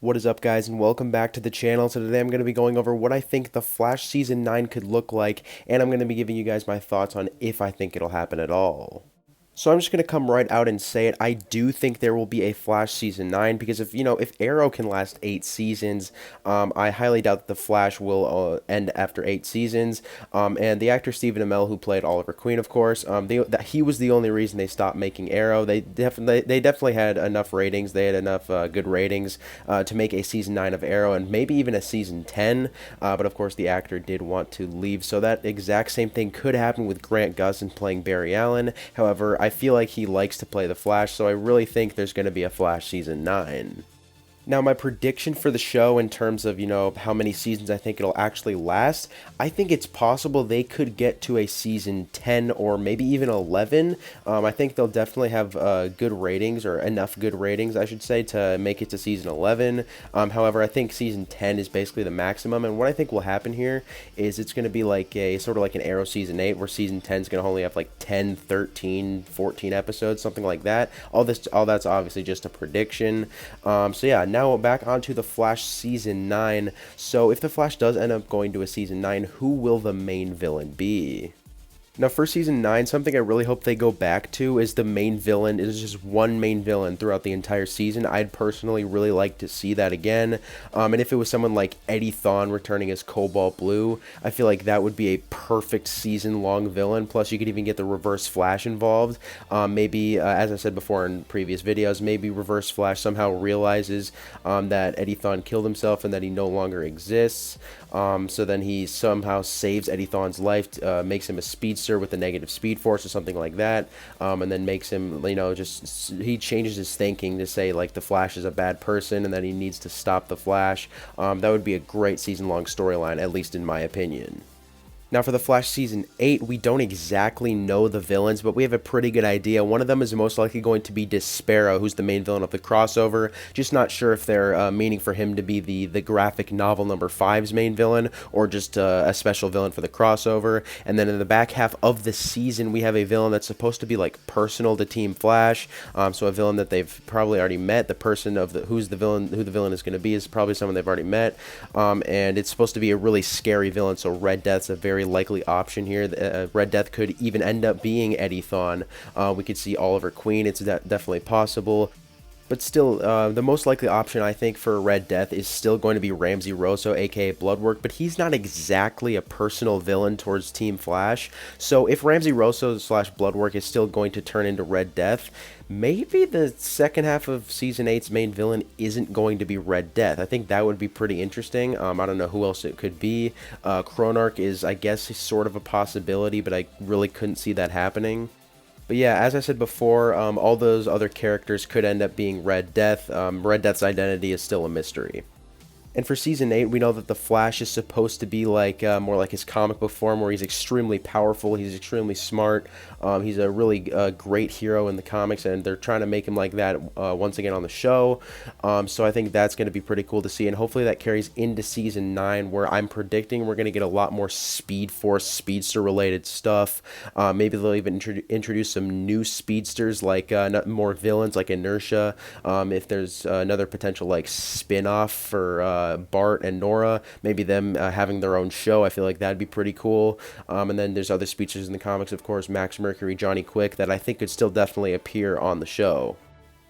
What is up, guys, and welcome back to the channel. So today I'm going to be going over what I think the Flash Season 9 could look like, and I'm going to be giving you guys my thoughts on if I think it'll happen at all. So I'm just going to come right out and say it. I do think there will be a Flash Season 9 because if Arrow can last 8 seasons, I highly doubt that the Flash will end after 8 seasons. And the actor Stephen Amell, who played Oliver Queen, of course, he was the only reason they stopped making Arrow. They definitely had enough ratings. They had enough good ratings to make a Season 9 of Arrow and maybe even a Season 10. But of course the actor did want to leave. So that exact same thing could happen with Grant Gustin playing Barry Allen. However, I feel like he likes to play the Flash, so I really think there's going to be a Flash Season 9. Now, my prediction for the show in terms of, how many seasons I think it'll actually last, I think it's possible they could get to a season 10 or maybe even 11. I think they'll definitely have good ratings, or enough good ratings, I should say, to make it to season 11. However, I think season 10 is basically the maximum, and what I think will happen here is it's going to be like a sort of like an Arrow season 8, where season 10 is going to only have like 10, 13, 14 episodes, something like that. All that's obviously just a prediction. So yeah, now back onto the Flash Season 9. So if the Flash does end up going to a Season 9, who will the main villain be? Now, for Season 9, something I really hope they go back to is the main villain. It is just one main villain throughout the entire season. I'd personally really like to see that again. And if it was someone like Eddie Thawne returning as Cobalt Blue, I feel like that would be a perfect season-long villain. Plus, you could even get the Reverse Flash involved. Maybe, as I said before in previous videos, maybe Reverse Flash somehow realizes that Eddie Thawne killed himself and that he no longer exists. So then he somehow saves Eddie Thawne's life, makes him a speedster with a negative speed force or something like that, and then makes him, he changes his thinking to say, like, the Flash is a bad person and that he needs to stop the Flash. That would be a great season-long storyline, at least in my opinion. Now, for the Flash Season 8, we don't exactly know the villains, but we have a pretty good idea. One of them is most likely going to be Despero, who's the main villain of the crossover. Just not sure if they're meaning for him to be the graphic novel number 5's main villain, or just a special villain for the crossover. And then in the back half of the season, we have a villain that's supposed to be, like, personal to Team Flash. So a villain that they've probably already met. The person of who the villain is going to be is probably someone they've already met. And it's supposed to be a really scary villain, so Red Death's a very likely option here. Red Death could even end up being Eddie Thawne. We could see Oliver Queen. It's definitely possible. But still, the most likely option, I think, for Red Death is still going to be Ramsey Rosso, aka Bloodwork, but he's not exactly a personal villain towards Team Flash. So if Ramsey Rosso slash Bloodwork is still going to turn into Red Death, maybe the second half of Season 8's main villain isn't going to be Red Death. I think that would be pretty interesting. I don't know who else it could be. Chronarch is, I guess, sort of a possibility, but I really couldn't see that happening. But yeah, as I said before, all those other characters could end up being Red Death. Red Death's identity is still a mystery. And for Season 8, we know that the Flash is supposed to be like more like his comic book form, where he's extremely powerful, he's extremely smart, he's a really great hero in the comics, and they're trying to make him like that once again on the show. So I think that's going to be pretty cool to see, and hopefully that carries into Season 9, where I'm predicting we're going to get a lot more Speed Force, Speedster-related stuff. Maybe they'll even introduce some new Speedsters, like more villains like Inertia. If there's another potential like spin-off for Bart and Nora, maybe them having their own show, I feel like that'd be pretty cool. And then there's other speeches in the comics, of course, Max Mercury, Johnny Quick, that I think could still definitely appear on the show.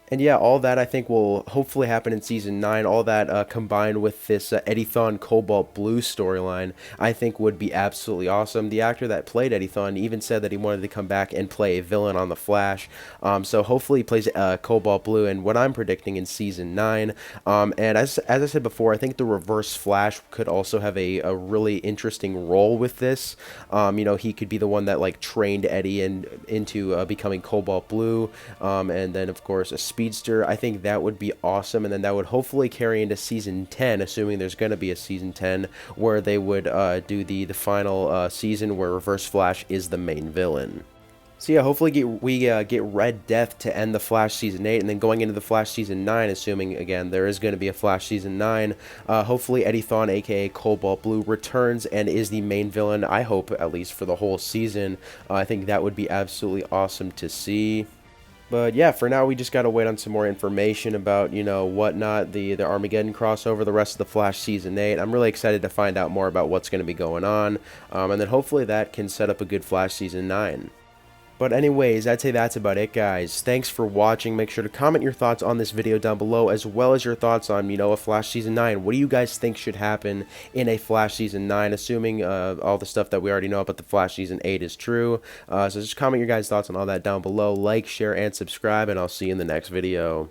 And yeah, all that I think will hopefully happen in Season 9. All that combined with this Eddie Thawne Cobalt Blue storyline, I think would be absolutely awesome. The actor that played Eddie Thawne even said that he wanted to come back and play a villain on The Flash. So hopefully he plays Cobalt Blue in what I'm predicting in Season 9. And as I said before, I think the Reverse Flash could also have a really interesting role with this. He could be the one that like trained Eddie into becoming Cobalt Blue. And then, of course, a Speedster. I think that would be awesome, and then that would hopefully carry into Season 10, assuming there's going to be a Season 10, where they would do the final season where Reverse Flash is the main villain. So yeah, hopefully we get Red Death to end the Flash Season 8, and then going into the Flash Season 9, assuming, again, there is going to be a Flash Season 9, hopefully Eddie Thawne, aka Cobalt Blue, returns and is the main villain, I hope, at least for the whole season. I think that would be absolutely awesome to see. But yeah, for now we just gotta wait on some more information about, whatnot, the Armageddon crossover, the rest of the Flash Season 8. I'm really excited to find out more about what's going to be going on, and then hopefully that can set up a good Flash Season 9. But anyways, I'd say that's about it, guys. Thanks for watching. Make sure to comment your thoughts on this video down below, as well as your thoughts on, a Flash Season 9. What do you guys think should happen in a Flash Season 9, assuming all the stuff that we already know about the Flash Season 8 is true? So just comment your guys' thoughts on all that down below. Like, share, and subscribe, and I'll see you in the next video.